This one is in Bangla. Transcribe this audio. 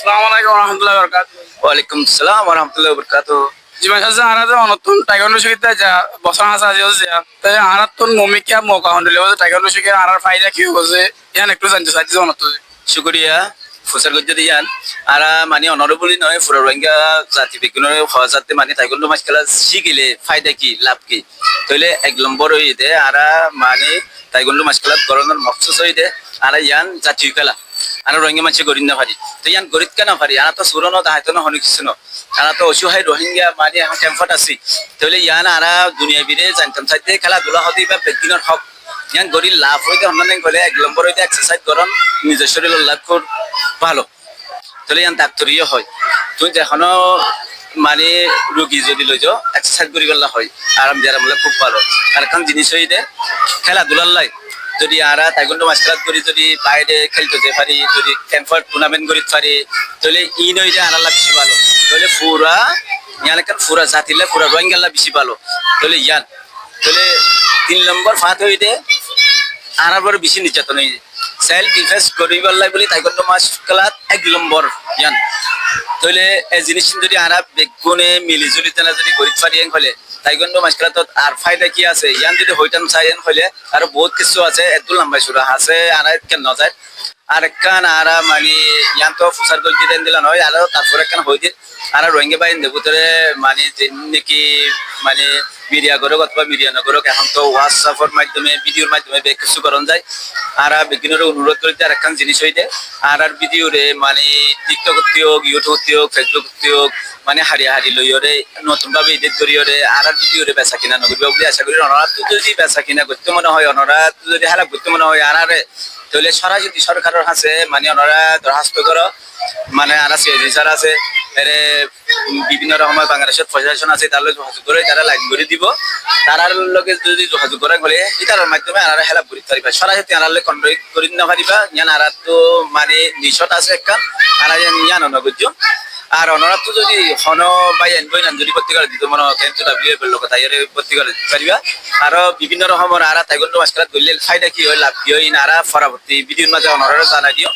আসসালামু আলাইকুম রহমতুল্লাহ বরকাত। ওয়ালাইকুম সালাম রহমতুল্লাহ বরকাত। জীবন সাথে আনাতে অনতুন টাইগান্ডু শিখিতে যা বছর আসা আছে তাই আনাতুন মমিকিয়া মৌকা হন্ডলে টাইগান্ডু শিখে আনার ফায়দা কি হচ্ছে ইয়ান একটু জানতে চাইছি অনত শুক্রিয়া ফুসার গজ্জা দিয়ান আর মানে অনরবলি নয় ফুরা রোহিঙ্গা জাতি বিজ্ঞানের হওয়াতে মানে তাইগুলো মাছ খেলা শিখিলে ফায়দা কি লাভ কি তাহলে 1 নম্বর হইতে আর মানে তাইগুলো মাছ খেলা গরমের মকসুস হইতে আর ইয়ান জাতীয় খেলা আর রোহিঙ্গা মাছে গরিব না পারি তো ইয়ান গরিব কেন পারি আর তো সুরনো দায়িত্ব না হনি কিছু না আর তো অসহায় রোহিঙ্গা মানে এখন ক্যাম্পত আছি তাহলে ইয়ান আর দুনিয়া বিরে জানতাম চাইতে খেলাধুলা হতে বা বিজ্ঞানের হক ইয়ান গরিব লাভ হইতে অন্যান্য গেলে 1 নম্বর হইতে এক্সারসাইজ করন নিজের শরীরের লাভ কর ভালো তাহলে ইয়ান ডাক্তারিও হয় তুই এখনো মানে রোগী যদি লই যাও এক্সারসাইজ করি গেলা হয় আরাম দিয়ে আরাম খুব ভালো আর এখন জিনিস হইতে খেলাধুলার লাই যদি আরা তাইগুলো মাছ খেলা করি যদি বাইরে খেলতে যেতে পারি যদি ক্যাম্পার টুর্নামেন্ট করি পারি তাহলে ই নইলে আনাল্লা বেশি ভালো তাহলে পুরা ইয়ান পুরা জাতিলে পুরা রোহিঙ্গাল্লা বেশি ভালো তাহলে ইয়ান তাহলে 3 নম্বর ফাঁত হইতে আনার পরে বেশি নির্যাতন হয়ে যায় সেলফ ডিফেন্স করিবার লাই বলি তাইগুলো মাছ খেলাত 1 নম্বর ইয়ান তাহলে এই জিনিস যদি আরা বেগুনে মিলিজুলি তেনা যদি গরিব পারি হলে তাইগুলো মাছ খেলা তো আর ফায়দা কি আছে ইয়ান যদি হইতাম চাইন হলে আর বহুত কিছু আছে এত লম্বাই সুরা আছে আর কেন ন যায় আর একখান আর মানে ইয়ান তো ফুসার গল দিতেন দিলাম হয় আর তারপরে একখান হই দিয়ে আর রোহিঙ্গা বাহিনী দেবুতরে মানে যে নাকি মানে মিডিয়া করুক অথবা মিডিয়া নগরক এখন তো হোয়াটসঅ্যাপের মাধ্যমে ভিডিওর মাধ্যমে বেশ কিছু করণ যায় আর বিজ্ঞানের অনুরোধ করিতে আর একখান জিনিস হইতে আর ভিডিওরে মানে টিকটক হোক ইউটিউব হোক ফেসবুক হোক মানে হারি লইরে নতুন ভাবে এডিট করিওরে আর ভিডিওরে বেচা কিনা নগরবে বলে আশা করি অনরা যদি বেচা কিনা করতে মনে হয় অনরা যদি হালা করতে মনে হয় আর তাহলে সরাসরি সরকারের কাছে মানে ওনারা দরখাস্ত করো মানে আর সিআইডিসার আছে এরে বিভিন্ন রকমের বাংলাদেশের প্রশাসন আছে তার লোক যোগাযোগ করে তারা লাইন করে দিব তারার লোকে যদি যোগাযোগ করে হলে এটার মাধ্যমে আর হেল্প করি পারিবা সরাসরি আর লোক কন্ট্রোল করে না পারিবা ইয়ান আর তো মানে নিশট আছে একটা আর ইয়ান নগজ্য আর অনরা তো যদি হন বা এনবই নাম যদি ভর্তি করে দিত মনে হয় কিন্তু ডাব্লিউ লোক তাই ভর্তি করে দিতে পারিবা আর বিভিন্ন রকমের আর তাইগুলো মাছ খেলা ধরলে ফায়দা কি হয় লাভ কি হয় আর পরবর্তী ভিডিওর মাঝে অনরা জানাই দিও